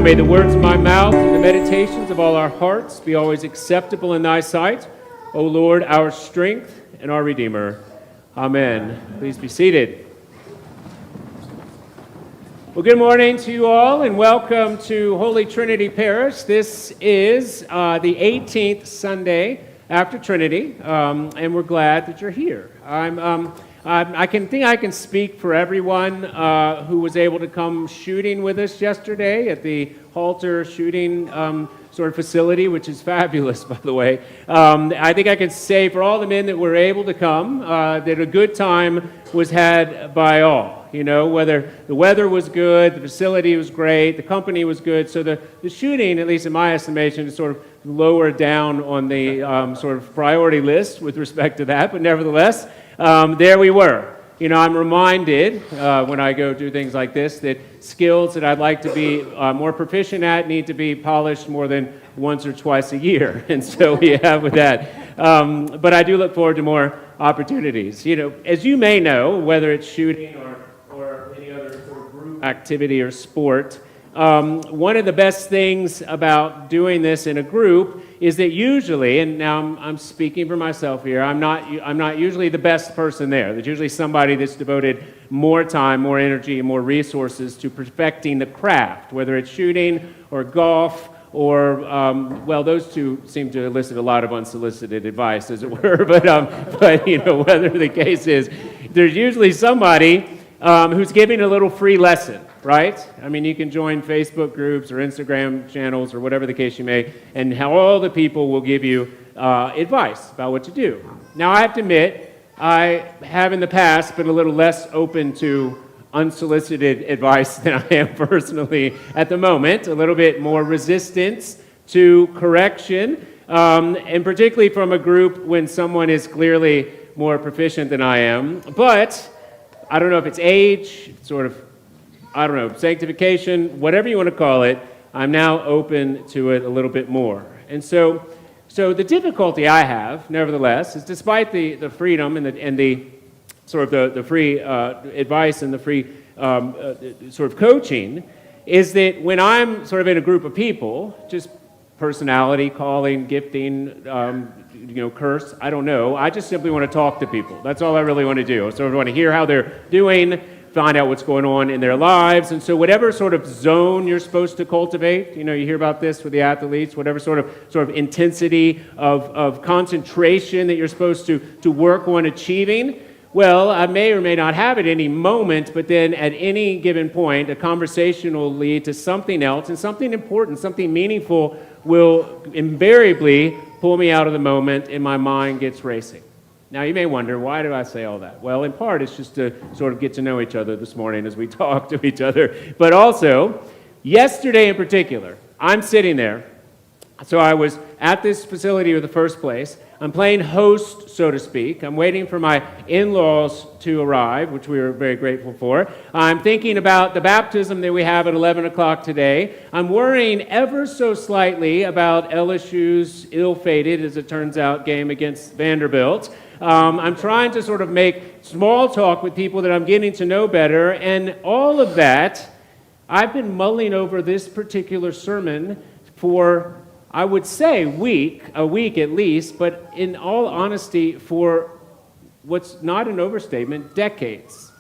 may the words of my mouth and the meditations of all our hearts be always acceptable in thy sight, O Lord, our strength and our Redeemer. Amen. Please be seated. Well, good morning to you all, and welcome to Holy Trinity Parish. This is the 18th Sunday after Trinity, and we're glad that you're here. I can speak for everyone who was able to come shooting with us yesterday at the Halter shooting sort of facility, which is fabulous, by the way. I think I can say for all the men that were able to come that a good time was had by all. You know, whether the weather was good, the facility was great, the company was good. So the shooting, at least in my estimation, is sort of lower down on the sort of priority list with respect to that. But nevertheless, there we were. You know, I'm reminded when I go do things like this that skills that I'd like to be more proficient at need to be polished more than once or twice a year. And so we have with that. But I do look forward to more opportunities. You know, as you may know, whether it's shooting or any other sort of group activity or sport, one of the best things about doing this in a group is that usually, and now I'm speaking for myself here, I'm not usually the best person there. There's usually somebody that's devoted more time, more energy, and more resources to perfecting the craft, whether it's shooting or golf or, well, those two seem to elicit a lot of unsolicited advice, as it were, but you know, whatever the case is, there's usually somebody who's giving a little free lesson, right? I mean, you can join Facebook groups or Instagram channels or whatever the case you may, and how all the people will give you advice about what to do. Now, I have to admit, I have in the past been a little less open to unsolicited advice than I am personally at the moment, a little bit more resistance to correction, and particularly from a group when someone is clearly more proficient than I am. But I don't know if it's age, sort of, I don't know, sanctification, whatever you want to call it, I'm now open to it a little bit more. And so the difficulty I have, nevertheless, is despite the freedom and the sort of the free advice and the free sort of coaching, is that when I'm sort of in a group of people, just personality, calling, gifting, curse, I don't know. I just simply want to talk to people. That's all I really want to do. So I want to hear how they're doing, find out what's going on in their lives. And so whatever sort of zone you're supposed to cultivate, you know, you hear about this with the athletes, whatever sort of intensity of concentration that you're supposed to work on achieving, well, I may or may not have at any moment, but then at any given point, a conversation will lead to something else, and something important, something meaningful will invariably pull me out of the moment, and my mind gets racing. Now, you may wonder, why do I say all that? Well, in part, it's just to sort of get to know each other this morning as we talk to each other. But also, yesterday in particular, I'm sitting there. So I was at this facility in the first place. I'm playing host, so to speak. I'm waiting for my in-laws to arrive, which we were very grateful for. I'm thinking about the baptism that we have at 11 o'clock today. I'm worrying ever so slightly about LSU's ill-fated, as it turns out, game against Vanderbilt. I'm trying to sort of make small talk with people that I'm getting to know better, and all of that, I've been mulling over this particular sermon for, I would say, a week at least, but in all honesty, for what's not an overstatement, decades.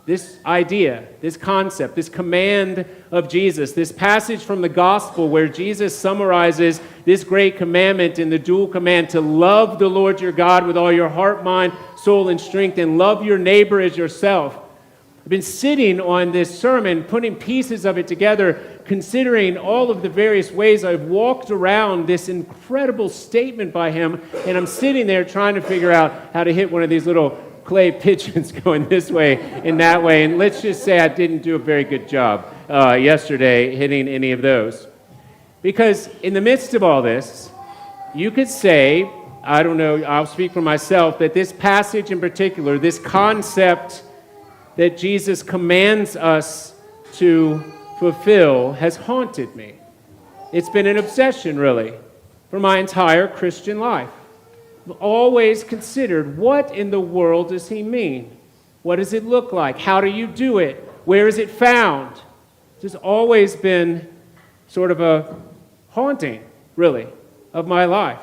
This idea, this concept, this command of Jesus, this passage from the gospel where Jesus summarizes this great commandment in the dual command to love the Lord your God with all your heart, mind, soul, and strength, and love your neighbor as yourself. I've been sitting on this sermon, putting pieces of it together, considering all of the various ways I've walked around this incredible statement by him, and I'm sitting there trying to figure out how to hit one of these little clay pigeons going this way and that way, and let's just say I didn't do a very good job yesterday hitting any of those. Because in the midst of all this, you could say, I don't know, I'll speak for myself, that this passage in particular, this concept that Jesus commands us to fulfill has haunted me. It's been an obsession, really, for my entire Christian life. I've always considered, what in the world does he mean? What does it look like? How do you do it? Where is it found? It's always been sort of a haunting, really, of my life.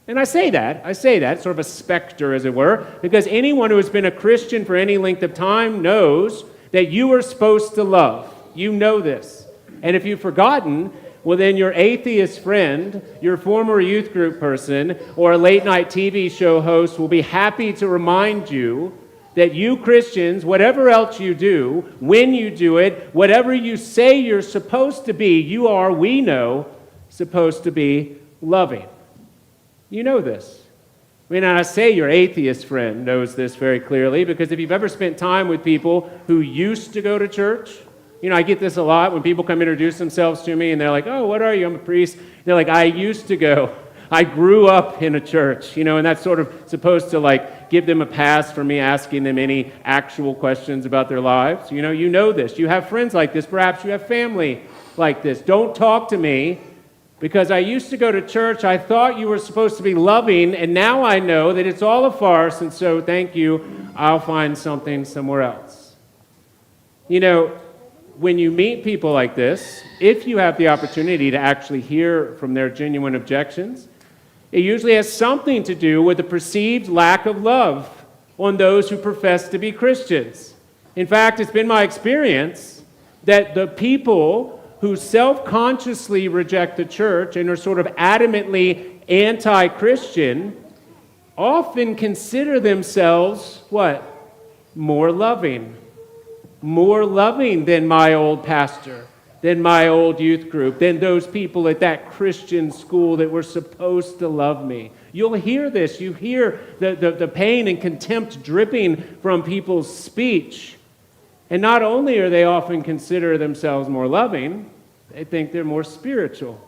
And I say that, sort of a specter, as it were, because anyone who has been a Christian for any length of time knows that you are supposed to love. You know this. And if you've forgotten, well, then your atheist friend, your former youth group person, or a late-night TV show host will be happy to remind you that you Christians, whatever else you do, when you do it, whatever you say you're supposed to be, you are, we know, supposed to be loving. You know this. I mean, I say your atheist friend knows this very clearly, because if you've ever spent time with people who used to go to church, you know, I get this a lot when people come introduce themselves to me and they're like, oh, what are you? I'm a priest. They're like, I used to go. I grew up in a church, you know, and that's sort of supposed to like give them a pass for me asking them any actual questions about their lives. You know this. You have friends like this. Perhaps you have family like this. Don't talk to me because I used to go to church. I thought you were supposed to be loving, and now I know that it's all a farce, and so thank you. I'll find something somewhere else. You know, when you meet people like this, if you have the opportunity to actually hear from their genuine objections, it usually has something to do with the perceived lack of love on those who profess to be Christians. In fact, it's been my experience that the people who self-consciously reject the church and are sort of adamantly anti-Christian often consider themselves, what? More loving than my old pastor, than my old youth group, than those people at that Christian school that were supposed to love me. You'll hear this. You hear the pain and contempt dripping from people's speech. And not only are they often consider themselves more loving, they think they're more spiritual.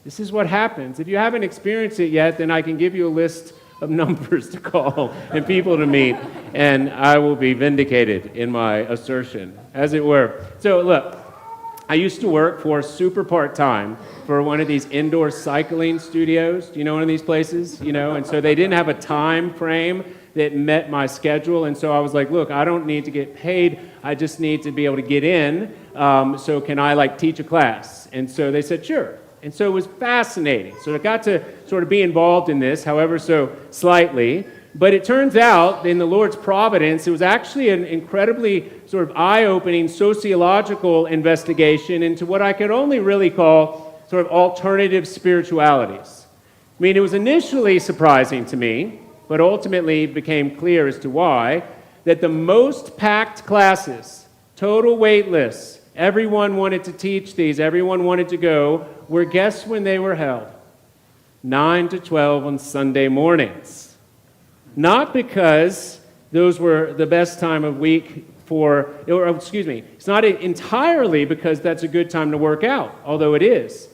This is what happens. If you haven't experienced it yet, then I can give you a list of numbers to call and people to meet, and I will be vindicated in my assertion, as it were. So look, I used to work for super part-time for one of these indoor cycling studios. Do you know one of these places? You know, and so they didn't have a time frame that met my schedule, and so I was like, look, I don't need to get paid, I just need to be able to get in, so can I like teach a class? And so they said, sure. And so it was fascinating. So I got to sort of be involved in this, however so slightly, but it turns out, in the Lord's providence, it was actually an incredibly sort of eye-opening sociological investigation into what I could only really call sort of alternative spiritualities. I mean, it was initially surprising to me, but ultimately became clear as to why, that the most packed classes, total wait lists, everyone wanted to teach these, everyone wanted to go, were guess when they were held? 9 to 12 on Sunday mornings. Not because those were the best time of week it's not entirely because that's a good time to work out, although it is.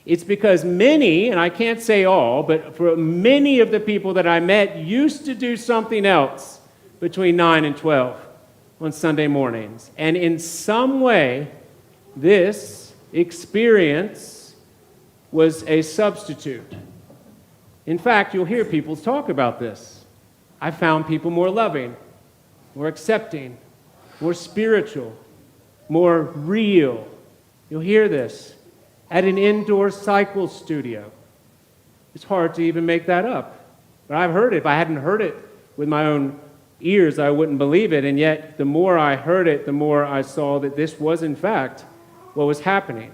It's because many, and I can't say all, but for many of the people that I met used to do something else between 9 and 12 on Sunday mornings. And in some way, this experience was a substitute. In fact, you'll hear people talk about this. I found people more loving, more accepting, more spiritual, more real. You'll hear this at an indoor cycle studio. It's hard to even make that up. But I've heard it. If I hadn't heard it with my own ears, I wouldn't believe it. And yet, the more I heard it, the more I saw that this was, in fact, what was happening.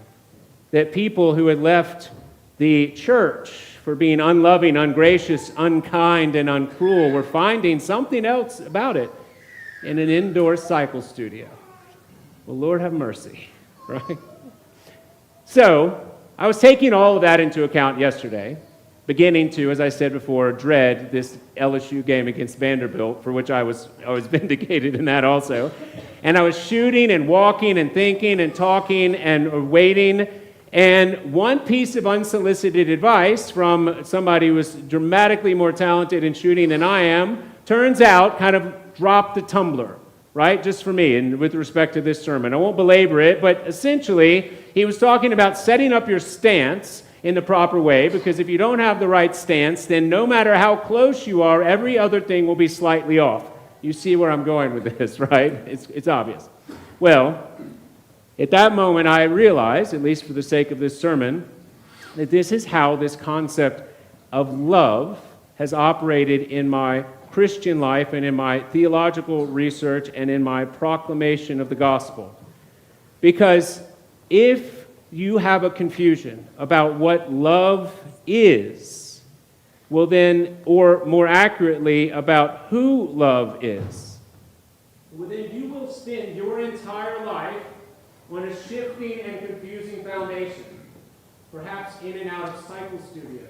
That people who had left the church for being unloving, ungracious, unkind, and uncruel were finding something else about it in an indoor cycle studio. Well, Lord have mercy, right? So, I was taking all of that into account yesterday, beginning to, as I said before, dread this LSU game against Vanderbilt, for which I was vindicated in that also. And I was shooting and walking and thinking and talking and waiting. And one piece of unsolicited advice from somebody who was dramatically more talented in shooting than I am, turns out kind of dropped the tumbler, right? Just for me, and with respect to this sermon. I won't belabor it, but essentially, he was talking about setting up your stance in the proper way, because if you don't have the right stance, then no matter how close you are, every other thing will be slightly off. You see where I'm going with this, right? It's obvious. Well, At that moment, I realized, at least for the sake of this sermon, that this is how this concept of love has operated in my Christian life and in my theological research and in my proclamation of the gospel. Because if you have a confusion about what love is, well then, or more accurately, about who love is, well then you will spend your entire life on a shifting and confusing foundation, perhaps in and out of cycle studios,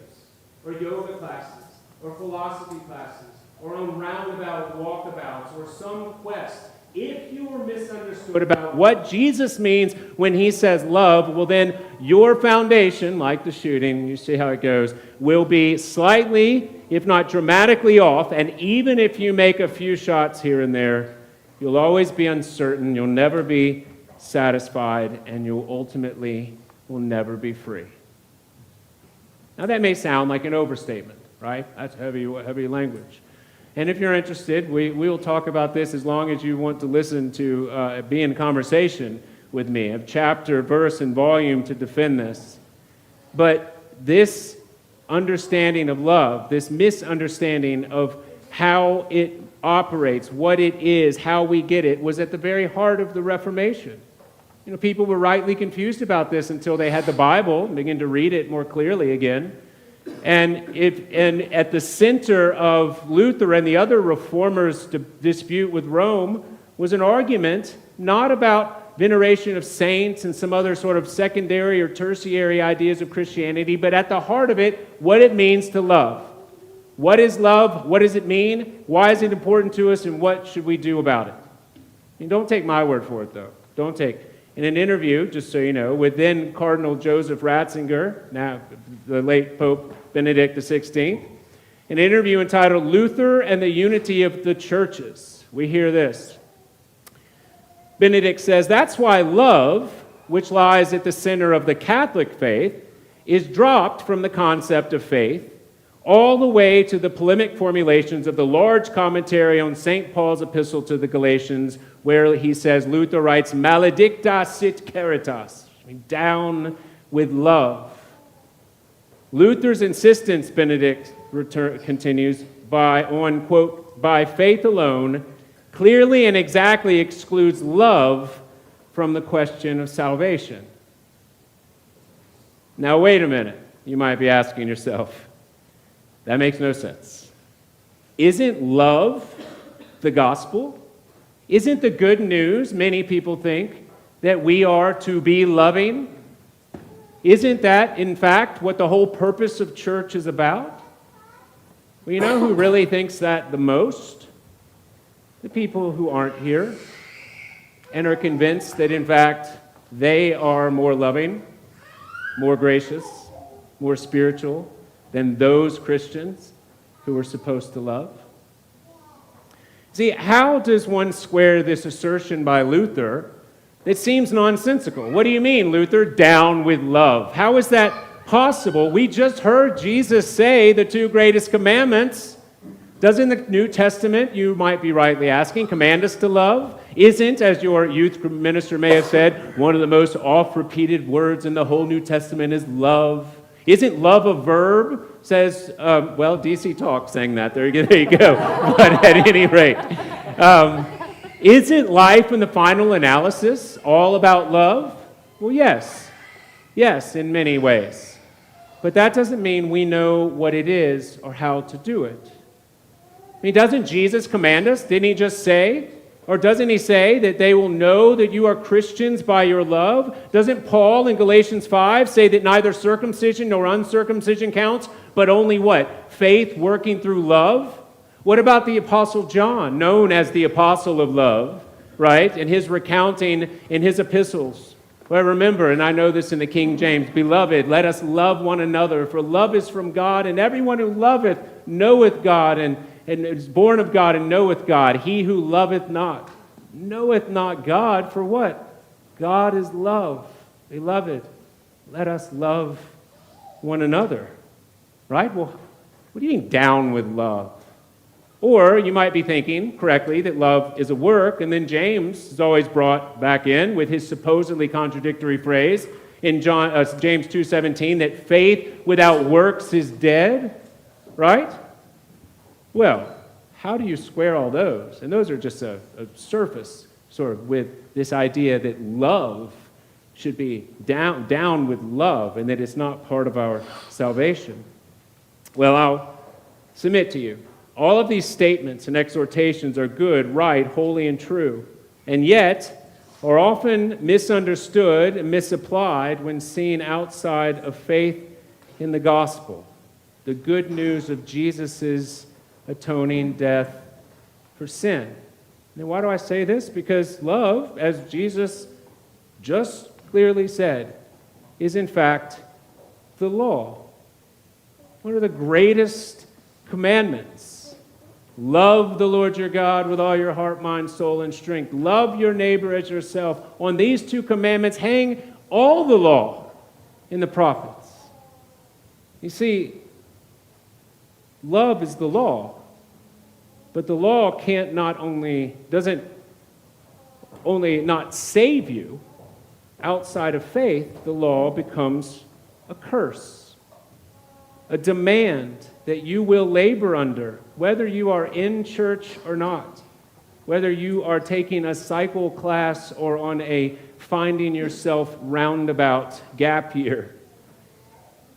or yoga classes, or philosophy classes, or on roundabout walkabouts, or some quest. If you are misunderstood about what Jesus means when he says love, well then your foundation, like the shooting, you see how it goes, will be slightly, if not dramatically off, and even if you make a few shots here and there, you'll always be uncertain, you'll never be satisfied, and you'll ultimately will never be free. Now that may sound like an overstatement, right? That's heavy language. And if you're interested, we will talk about this as long as you want to listen to be in conversation with me. I have chapter, verse, and volume to defend this. But this understanding of love, this misunderstanding of how it operates, what it is, how we get it, was at the very heart of the Reformation. You know, people were rightly confused about this until they had the Bible and began to read it more clearly again. And at the center of Luther and the other reformers' dispute with Rome was an argument not about veneration of saints and some other sort of secondary or tertiary ideas of Christianity, but at the heart of it, what it means to love. What is love? What does it mean? Why is it important to us? And what should we do about it? And don't take my word for it, though. Don't take it. In an interview, just so you know, with then Cardinal Joseph Ratzinger, now the late Pope Benedict XVI, an interview entitled Luther and the Unity of the Churches, we hear this. Benedict says, that's why love, which lies at the center of the Catholic faith, is dropped from the concept of faith all the way to the polemic formulations of the large commentary on St. Paul's epistle to the Galatians, where he says, Luther writes, maledicta sit caritas, down with love. Luther's insistence, Benedict continues, quote, by faith alone, clearly and exactly excludes love from the question of salvation. Now, wait a minute, you might be asking yourself. That makes no sense. Isn't love the gospel? Isn't the good news, many people think, that we are to be loving? Isn't that, in fact, what the whole purpose of church is about? Well, you know who really thinks that the most? The people who aren't here and are convinced that, in fact, they are more loving, more gracious, more spiritual than those Christians who are supposed to love. See, how does one square this assertion by Luther that seems nonsensical? What do you mean, Luther? Down with love. How is that possible? We just heard Jesus say the two greatest commandments. Doesn't the New Testament, you might be rightly asking, command us to love? Isn't, as your youth minister may have said, one of the most oft-repeated words in the whole New Testament is love? Isn't love a verb? Says, DC Talk sang that. There you go. But at any rate, isn't life in the final analysis all about love? Well, yes. Yes, in many ways. But that doesn't mean we know what it is or how to do it. I mean, doesn't Jesus command us? Didn't he just say? Or doesn't he say that they will know that you are Christians by your love? Doesn't Paul in Galatians 5 say that neither circumcision nor uncircumcision counts, but only what? Faith working through love? What about the Apostle John, known as the Apostle of Love, right? And his recounting in his epistles. Well, remember, and I know this in the King James, Beloved, let us love one another, for love is from God, and everyone who loveth knoweth God, and is born of God and knoweth God. He who loveth not, knoweth not God, for what? God is love. Beloved, let us love one another. Right? Well, what do you mean down with love? Or you might be thinking correctly that love is a work, and then James is always brought back in with his supposedly contradictory phrase in James 2:17 that faith without works is dead, right? Well, how do you square all those? And those are just a surface sort of with this idea that love should be down with love and that it's not part of our salvation. Well, I'll submit to you, all of these statements and exhortations are good, right, holy, and true, and yet are often misunderstood and misapplied when seen outside of faith in the gospel, the good news of Jesus' atoning death for sin. Now, why do I say this? Because love, as Jesus just clearly said, is in fact the law. One of the greatest commandments. Love the Lord your God with all your heart, mind, soul, and strength. Love your neighbor as yourself. On these two commandments hang all the law in the prophets. You see, love is the law. But the law doesn't only not save you. Outside of faith, the law becomes a curse, a demand that you will labor under, whether you are in church or not, whether you are taking a cycle class or on a finding yourself roundabout gap year.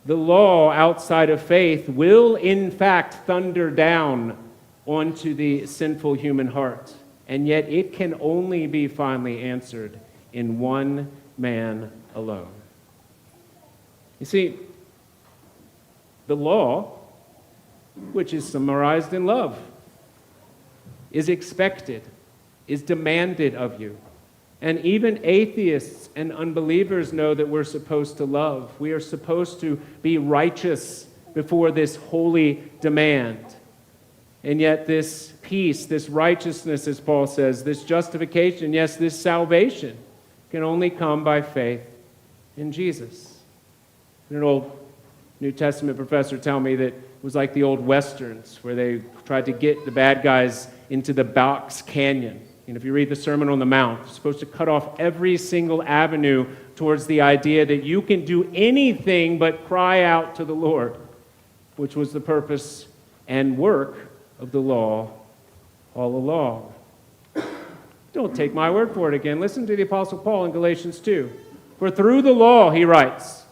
The law outside of faith will, in fact, thunder down onto the sinful human heart, and yet it can only be finally answered in one man alone. You see, the law, which is summarized in love, is expected, is demanded of you. And even atheists and unbelievers know that we're supposed to love. We are supposed to be righteous before this holy demand. And yet this peace, this righteousness, as Paul says, this justification, yes, this salvation can only come by faith in Jesus. An old New Testament professor tell me that it was like the old Westerns where they tried to get the bad guys into the Box Canyon. And if you read the Sermon on the Mount, you're supposed to cut off every single avenue towards the idea that you can do anything but cry out to the Lord, which was the purpose and work of the law all along. Don't take my word for it again. Listen to the Apostle Paul in Galatians 2. For through the law, he writes,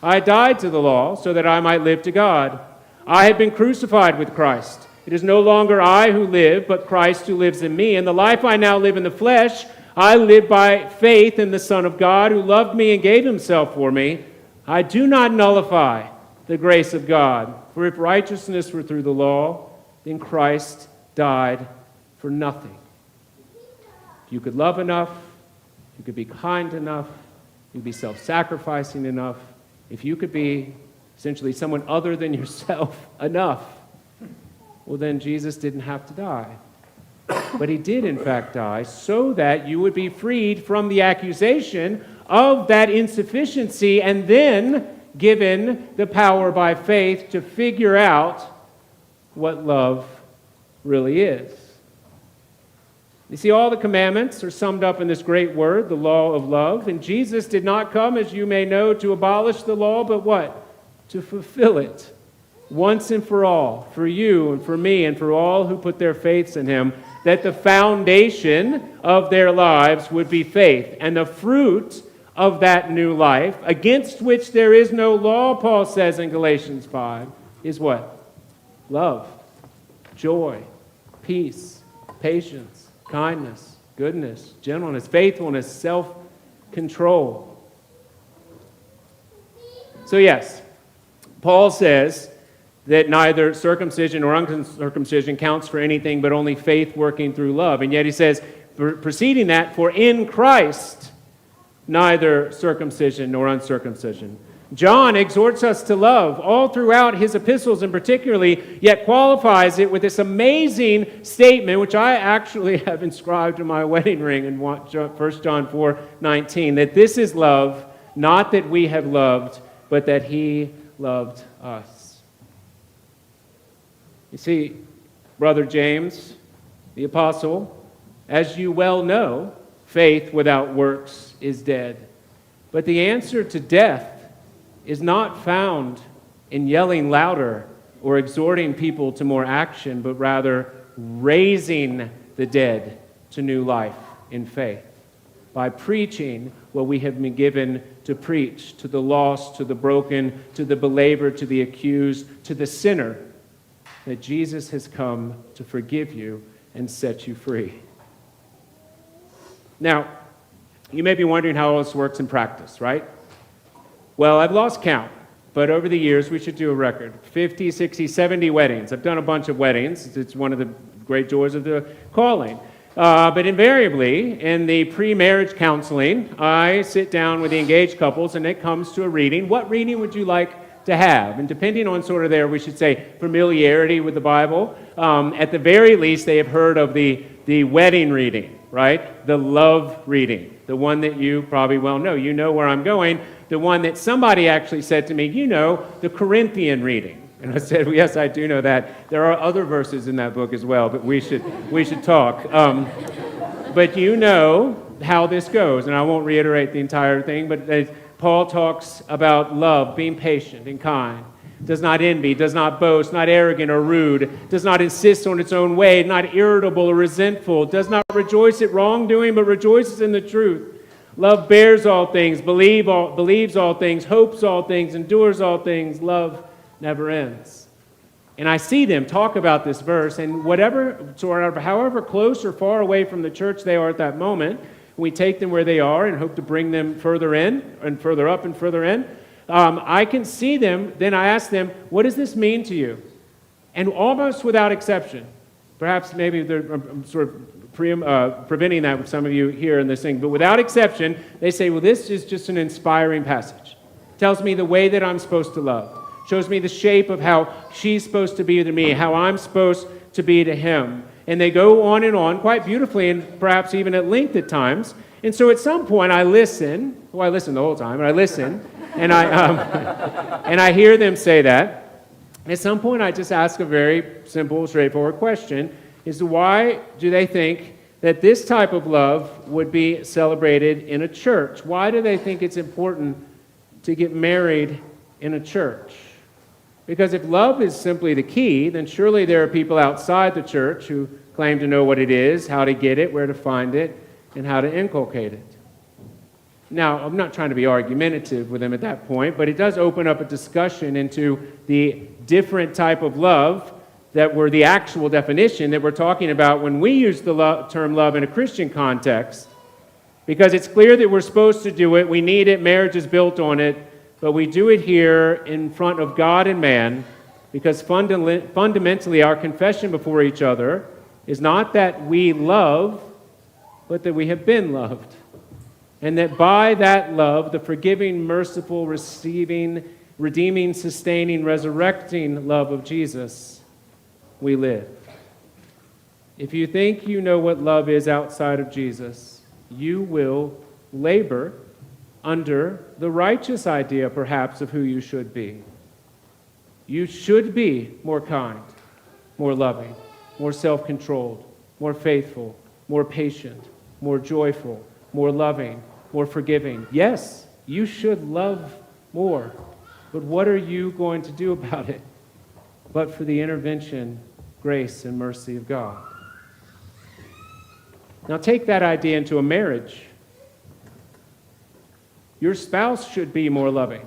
I died to the law so that I might live to God. I have been crucified with Christ. It is no longer I who live, but Christ who lives in me. And the life I now live in the flesh, I live by faith in the Son of God who loved me and gave himself for me. I do not nullify the grace of God. For if righteousness were through the law, then Christ died for nothing. If you could love enough, if you could be kind enough, you could be self-sacrificing enough, if you could be essentially someone other than yourself enough, well, then Jesus didn't have to die. But he did, in fact, die so that you would be freed from the accusation of that insufficiency and then given the power by faith to figure out what love really is. You see, all the commandments are summed up in this great word, the law of love. And Jesus did not come, as you may know, to abolish the law, but what? To fulfill it once and for all, for you and for me and for all who put their faiths in him, that the foundation of their lives would be faith. And the fruit of that new life, against which there is no law, Paul says in Galatians 5, is what? Love, joy, peace, patience, kindness, goodness, gentleness, faithfulness, self-control. So yes, Paul says that neither circumcision nor uncircumcision counts for anything but only faith working through love. And yet he says, preceding that, for in Christ, neither circumcision nor uncircumcision. John exhorts us to love all throughout his epistles and particularly, yet qualifies it with this amazing statement, which I actually have inscribed in my wedding ring in 1 John 4:19, that this is love, not that we have loved, but that he loved us. You see, Brother James, the apostle, as you well know, faith without works is dead. But the answer to death is not found in yelling louder or exhorting people to more action, but rather raising the dead to new life in faith by preaching what we have been given to preach to the lost, to the broken, to the belabored, to the accused, to the sinner, that Jesus has come to forgive you and set you free. Now, you may be wondering how all this works in practice, right? Well, I've lost count, but over the years, we should do a record. 50, 60, 70 weddings. I've done a bunch of weddings. It's one of the great joys of the calling. But invariably, in the pre-marriage counseling, I sit down with the engaged couples, and it comes to a reading. What reading would you like to have? And depending on sort of their, we should say, familiarity with the Bible, at the very least, they have heard of the wedding reading, right? The love reading, the one that you probably well know. You know where I'm going. The one that somebody actually said to me, you know, the Corinthian reading. And I said, well, yes, I do know that. There are other verses in that book as well, but we should talk. But you know how this goes, and I won't reiterate the entire thing, but Paul talks about love, being patient and kind, does not envy, does not boast, not arrogant or rude, does not insist on its own way, not irritable or resentful, does not rejoice at wrongdoing, but rejoices in the truth. Love bears all things, believes all things, hopes all things, endures all things. Love never ends. And I see them talk about this verse, and however close or far away from the church they are at that moment, we take them where they are and hope to bring them further in and further up and further in. I can see them, then I ask them, what does this mean to you? And almost without exception, perhaps maybe I'm sort of preventing that with some of you here in this thing, but without exception, they say, well, this is just an inspiring passage. It tells me the way that I'm supposed to love. Shows me the shape of how she's supposed to be to me, how I'm supposed to be to him. And they go on quite beautifully and perhaps even at length at times. And so at some point I listen. Well, I listen the whole time, but I listen. And I hear them say that. At some point I just ask a very simple, straightforward question, is why do they think that this type of love would be celebrated in a church? Why do they think it's important to get married in a church? Because if love is simply the key, then surely there are people outside the church who claim to know what it is, how to get it, where to find it, and how to inculcate it. Now, I'm not trying to be argumentative with them at that point, but it does open up a discussion into the different type of love that were the actual definition that we're talking about when we use the term love in a Christian context, because it's clear that we're supposed to do it, we need it, marriage is built on it, but we do it here in front of God and man because fundamentally our confession before each other is not that we love, but that we have been loved. And that by that love, the forgiving, merciful, receiving, redeeming, sustaining, resurrecting love of Jesus, we live. If you think you know what love is outside of Jesus, you will labor under the righteous idea, perhaps, of who you should be. You should be more kind, more loving, more self-controlled, more faithful, more patient, more joyful, more loving, more forgiving. Yes, you should love more. But what are you going to do about it? But for the intervention, grace, and mercy of God. Now take that idea into a marriage. Your spouse should be more loving.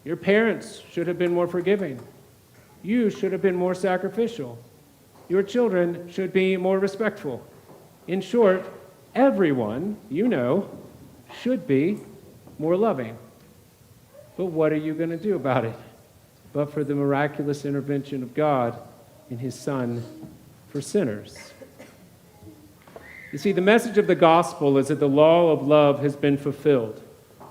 Your parents should have been more forgiving. You should have been more sacrificial. Your children should be more respectful. In short, everyone, you know, should be more loving. But what are you going to do about it? But for the miraculous intervention of God in His Son for sinners. You see, the message of the gospel is that the law of love has been fulfilled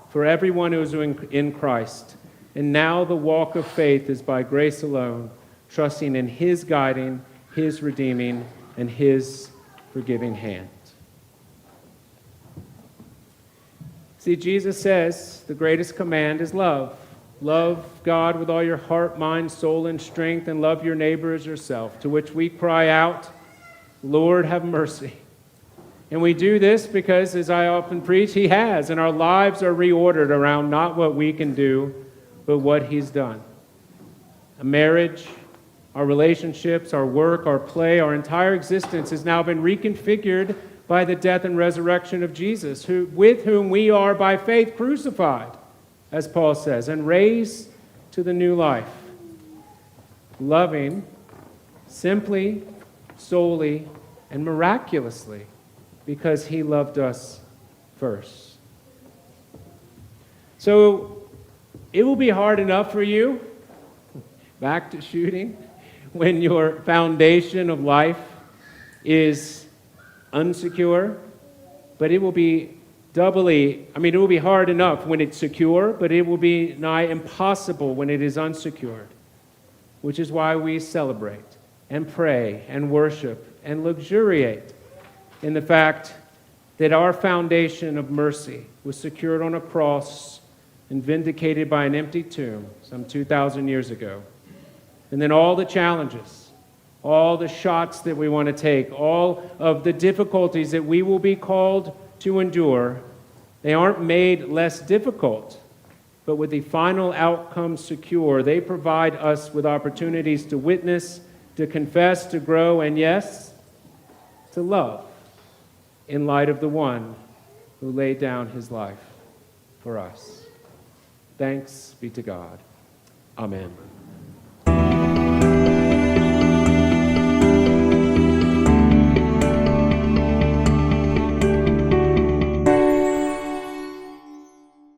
for everyone who is in Christ. And now the walk of faith is by grace alone, trusting in His guiding, His redeeming, and His forgiving hand. See, Jesus says the greatest command is love. Love God with all your heart, mind, soul, and strength, and love your neighbor as yourself, to which we cry out, Lord, have mercy. And we do this because, as I often preach, He has, and our lives are reordered around not what we can do, but what He's done. A marriage, our relationships, our work, our play, our entire existence has now been reconfigured by the death and resurrection of Jesus, with whom we are by faith crucified, as Paul says, and raised to the new life. Loving simply, solely, and miraculously because He loved us first. So it will be hard enough for you, back to shooting, when your foundation of life is unsecure, but it will be it will be hard enough when it's secure, but it will be nigh impossible when it is unsecured, which is why we celebrate and pray and worship and luxuriate in the fact that our foundation of mercy was secured on a cross and vindicated by an empty tomb some 2,000 years ago. And then all the challenges, all the shots that we want to take, all of the difficulties that we will be called to endure, they aren't made less difficult, but with the final outcome secure, they provide us with opportunities to witness, to confess, to grow, and yes, to love in light of the one who laid down His life for us. Thanks be to God. Amen.